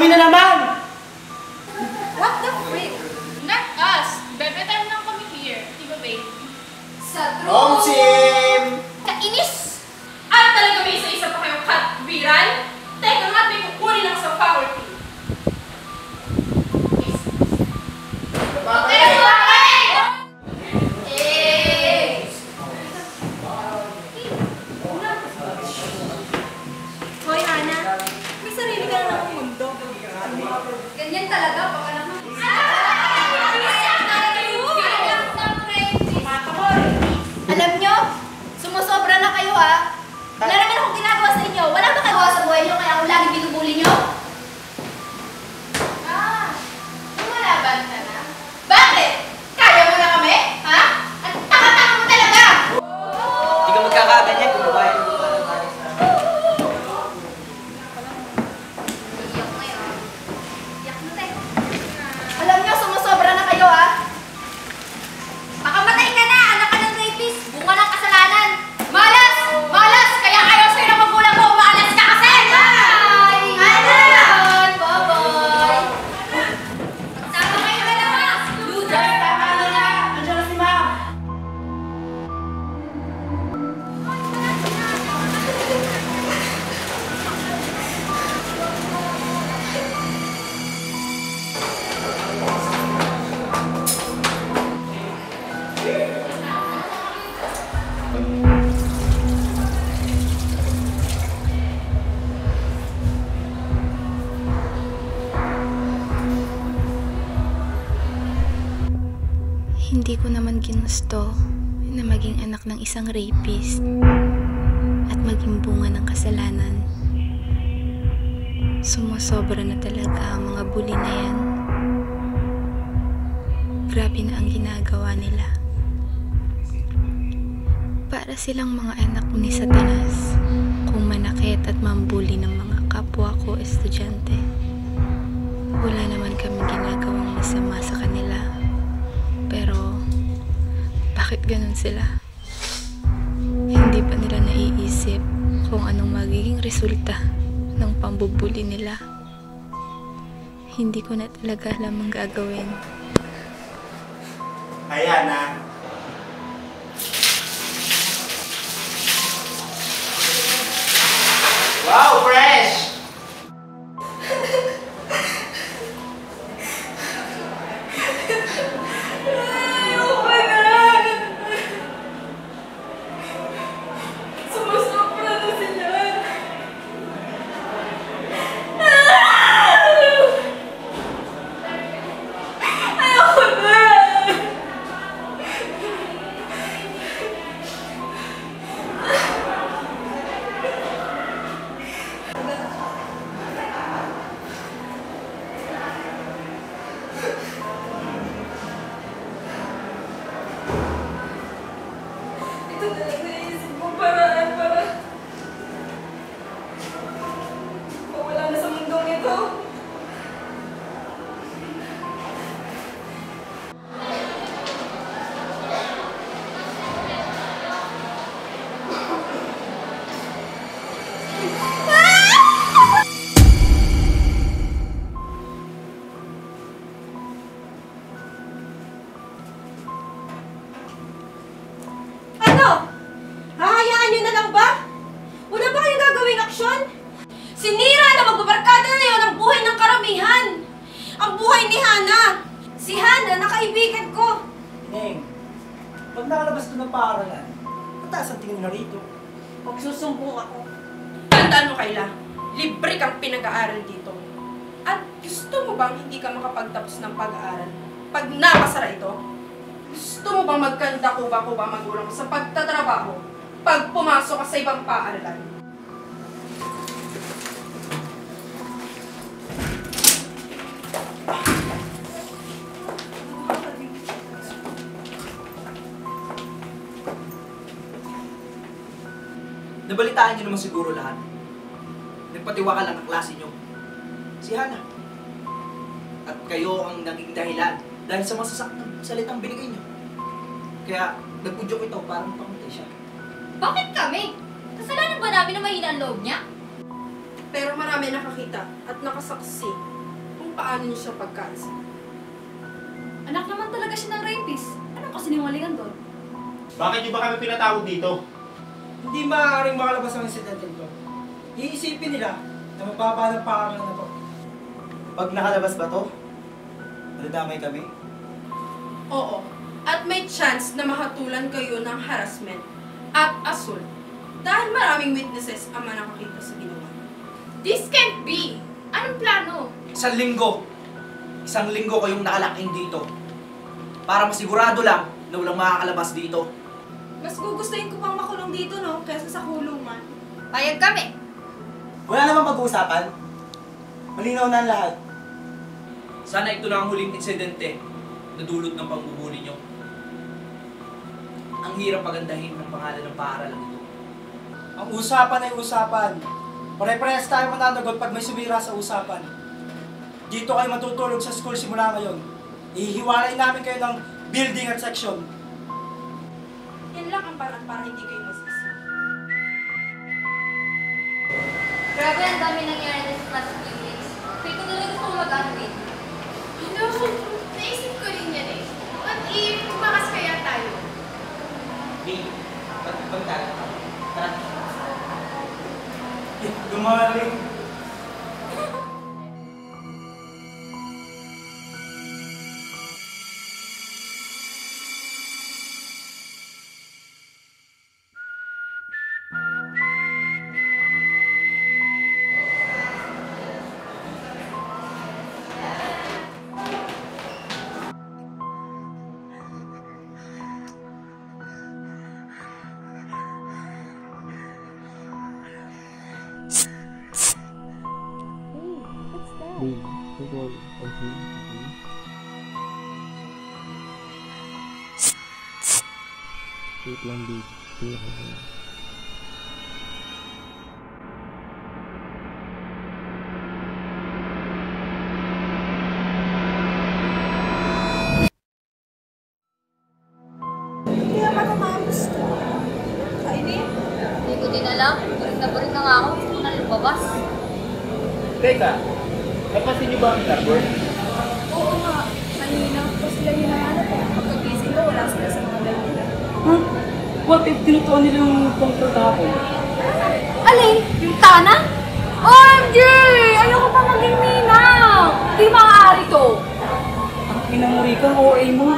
Kami na naman! What the freak? Not us. Bebe time lang kami here. Di ba, babe? Sa true! Home team! Kainis! At talaga may isa-isa pa kayong katwiran? Teka nga, may kukunin lang sa faculty. Hoy, Hana. May sarili ka na ng mundo. Ganyan talaga, baka naman. Alam nyo, sumusobra na kayo Wala naman akong ginagawa sa inyo. Wala ba kayo sa buhay nyo kaya ako lagi binubuli nyo? Lumalaban ka na? Bakit? Kaya mo na kami? Ha? At tanga-tanga mo talaga! Hindi ka magkakaganyan kung babae mo ka lang tayo sa... Alam nyo, sumusobra na kayo Makamatay ka na! Anak ka ng rapist! Bunga ng kasalanan! Malas! Malas! Kaya kayo sa'yo ng magulang ko! Maalas ka kasi! Bye! Bye! Bye-bye! Sama kayo dalawa! Loser! Tama na! Andiyan na si Ma'am! Hindi ko naman ginusto na maging anak ng isang rapist at maging bunga ng kasalanan. Sumusobra na talaga ang mga bully na yan. Grabe na ang ginagawa nila. Para silang mga anak ni Satanas kung manakit at mambuli ng mga kapwa ko estudyante. Wala naman kami ginagawang masama sa kanila. Pero, bakit ganun sila? Hindi pa nila naiisip kung anong magiging resulta ng pambubuli nila. Hindi ko na talaga alam ang gagawin. Ayan na. Wow, fresh! Sinira na magbabarkada na yun ang buhay ng karamihan. Ang buhay ni Hana. Si Hana, nakaibigan ko. Neng, pag nakalabas ko ng paaralan, mataas ang tingin na rito. Pag susumbong ako. Tandaan mo, Kayla, libre kang pinag-aaral dito. At gusto mo bang hindi ka makapagtapos ng pag-aaral pag nakasara ito? Gusto mo bang magkanda-kuba-kuba magulang sa pagtatrabaho pag pumasok ka sa ibang paaralan? Nabalitaan niyo naman siguro lahat. Nagpatiwaka lang ang klase niyo. Si Hana. At kayo ang naging dahilan dahil sa masasaktan salitang binigay niyo. Kaya nag-udyok ito parang pangutay siya. Bakit kami? Kasalanan ba namin na mahina ang loob niya? Pero marami nakakita at nakasaksi kung paano niyo siya pagkaisa. Anak naman talaga siya ng rapist. Anong kasinungalingan doon? Bakit niyo ba kami pinatawag dito? Hindi maaaring makalabas ang insidente ko. Iisipin nila na mababa ng pangalan na to. Pag nakalabas ba to, madadamay kami. Oo. At may chance na mahatulan kayo ng harassment at assault dahil maraming witnesses ang nakakita sa ginawa. This can't be! Anong plano? Isang linggo kayong nakalaking dito. Para masigurado lang na walang makakalabas dito. Mas gugustuhin ko pang makulong dito, no? Kaysa sa kulungan. Payag kami! Wala namang pag-uusapan. Malinaw na ang lahat. Sana ito na ang huling insidente na dulot ng pangbubuli nyo. Ang hirap pagandahin ng pangalan ng paaralan ito. Ang usapan ay usapan. Pare-parehas tayo mananagot pag may sumira sa usapan. Dito kayo matutulog sa school simula ngayon. Ihiwalay namin kayo ng building at section. Yan lang ang paraan para hindi kayo masisi. Grabe, ang dami nangyari sa class of English. Kaya ko talaga gusto ko mag-admit. Naisip ko rin yan eh. What if tumakas kaya tayo? Tara. Gumaling. Wait lang, babe. Hindi ko din alam. Buring na nga ako. Gusto ko na lumabas. Teka, napansin niyo ba ang blackboard? Oo nga, kanina ko sila hinahanap eh. Pagkagising ko, wala sila sa mga dalawa. What if tinutuan nila yung pangkal kahapon? Alin? Yung tana? OMG! Ayoko pa maging ninang! Di maaari to! Ang inamuri ka, OA mo.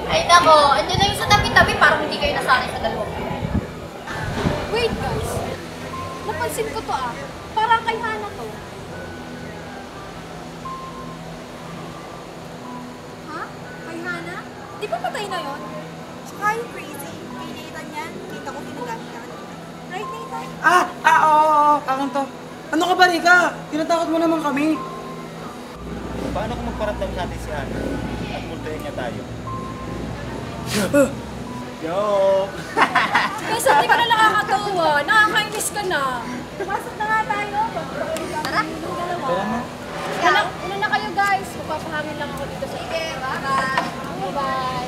Ay nako, andyan na yung sa tabi-tabi parang hindi kayo nasanay sa dalawa. Wait guys, napansin ko to ah. Parang kay Hana to. Ha? Kay Hana? Di ba patay na yon? Tsaka yung crazy. Kay Nathan yan. Kita ko pinagamit na kanina. Right, Nathan? Oo. Akin to. Ano ka ba, Rika? Tinatakot mo naman kami. Paano kung magparamdam natin si Hana at multuhin niya tayo? Joke! Kesa di ka na nakakatawa. Nakakainis ka na. Pumasok na nga tayo. Tara! Una na kayo guys. Magpapahangin lang ako dito sa Sige, bye-bye! Bye-bye.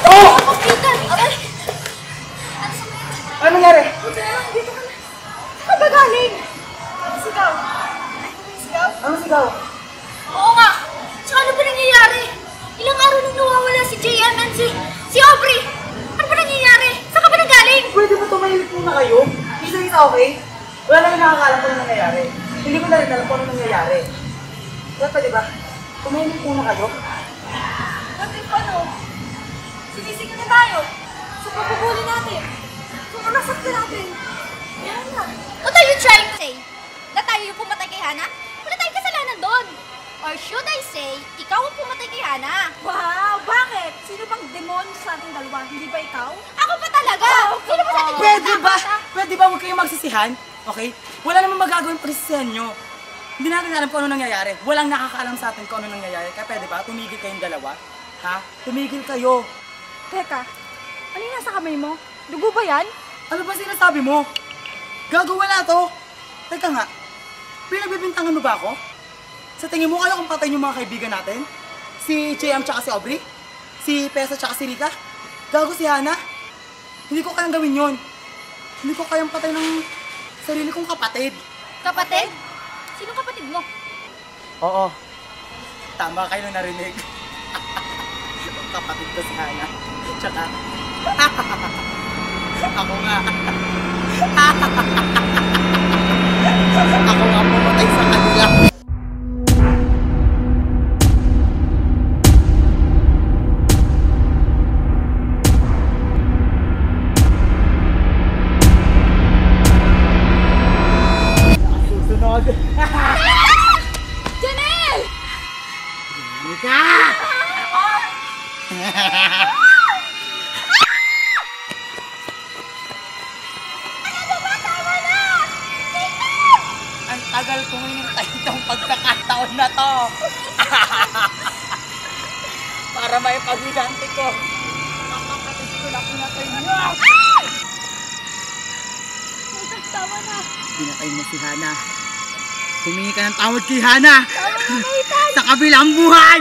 Oh! Peter! Aray! Ano nangyari? Dito ka na. Saan ka ba galing? Sigaw. Sigaw? Ano sigaw? Oo nga! Tsaka ano ba nangyayari? Ilang araw nang nawawala si JM and si Aubrey! Ano ba nangyayari? Saan ka ba nanggaling? Pwede ba tumahimik muna kayo? Isa-isa okay? Wala naman nakakalam kung ano nangyayari. Hindi ko na rin alam kung ano nangyayari. Kaya pwede ba? Tumahimik muna kayo? Bakit paano? Sinising na tayo. Sa pagpupuli natin. Kung nasaktan natin. Yan na. What are you trying to say? Na tayo yung pumatay kay Hana? Wala tayong kasalanan doon. Or should I say, ikaw ang pumatay kay Hana? Wow! Bakit? Sino bang demonyo sa ating dalawa? Hindi ba ikaw? Ako pa talaga! Sino ba sa ating Pwede ba? nakakata? Pwede ba huwag kayong magsisihan? Okay? Wala namang magagawin pagsisihan nyo. Hindi natin alam kung ano nangyayari. Walang nakakaalam sa atin kung ano nangyayari. Kaya pwede ba? Tumigil kayong dalawa. Ha? Tumigil kayo. Teka, ano yung nasa kamay mo? Dugo ba yan? Ano ba sinasabi mo? Gago, wala to. Teka nga. Pinagbibintangan mo ba ako? Sa tingin mo kaya kung patay yung mga kaibigan natin? Si JM tsaka si Aubrey? Si Pesa tsaka si Rika? Gago si Hana? Hindi ko kayang gawin yun. Hindi ko kayang patay ng sarili kong kapatid. Kapatid? Sino kapatid mo? Oo. Tama kayo na narinig. Kapatid ko si Hana. Tsaka, ako nga. Ako nga pumatay sa kanila. Susunod. Janelle! Nika! Ang tagal kong hinintay itong pagkakataon na to. Para may paghiganti ko. Nakakapatid ko na pinatay niyo. Tama na. Pinatay mo si Hana. Humingi ka ng tawad kay Hana. Sa kabilang buhay.